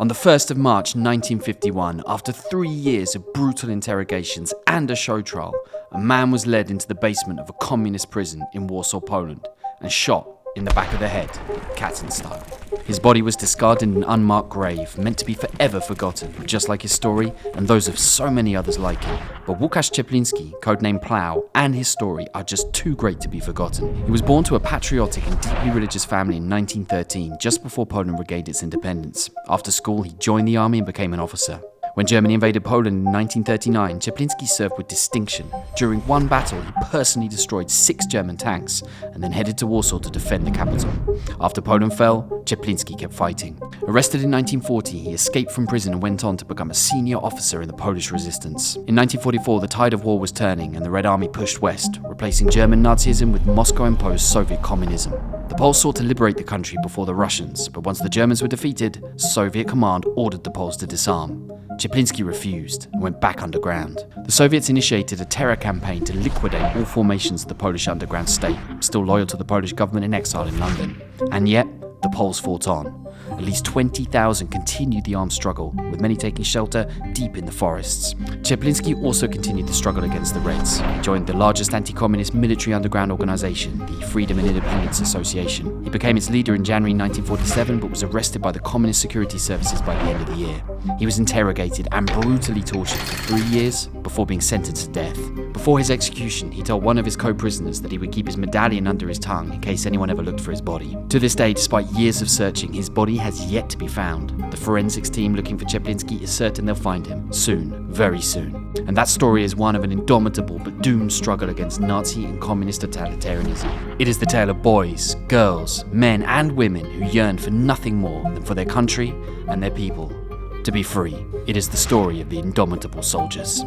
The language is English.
On the 1st of March 1951, after 3 years of brutal interrogations and a show trial, a man was led into the basement of a communist prison in Warsaw, Poland, and shot in the back of the head, Katyn style. His body was discarded in an unmarked grave, meant to be forever forgotten, just like his story and those of so many others like him. But Łukasz Ciepliński, codenamed Plow, and his story are just too great to be forgotten. He was born to a patriotic and deeply religious family in 1913, just before Poland regained its independence. After school, he joined the army and became an officer. When Germany invaded Poland in 1939, Ciepliński served with distinction. During one battle, he personally destroyed 6 German tanks and then headed to Warsaw to defend the capital. After Poland fell, Ciepliński kept fighting. Arrested in 1940, he escaped from prison and went on to become a senior officer in the Polish resistance. In 1944, the tide of war was turning and the Red Army pushed west, replacing German Nazism with Moscow-imposed Soviet communism. The Poles sought to liberate the country before the Russians, but once the Germans were defeated, Soviet command ordered the Poles to disarm. Ciepliński refused and went back underground. The Soviets initiated a terror campaign to liquidate all formations of the Polish underground state, still loyal to the Polish government in exile in London. And yet, the Poles fought on. At least 20,000 continued the armed struggle, with many taking shelter deep in the forests. Ciepliński also continued the struggle against the Reds. He joined the largest anti-communist military underground organization, the Freedom and Independence Association. He became its leader in January 1947, but was arrested by the Communist Security Services by the end of the year. He was interrogated and brutally tortured for 3 years before being sentenced to death. Before his execution, he told one of his co-prisoners that he would keep his medallion under his tongue in case anyone ever looked for his body. To this day, despite years of searching, his body has yet to be found. The forensics team looking for Ciepliński is certain they'll find him soon, very soon. And that story is one of an indomitable but doomed struggle against Nazi and communist totalitarianism. It is the tale of boys, girls, men and women who yearn for nothing more than for their country and their people to be free. It is the story of the indomitable soldiers.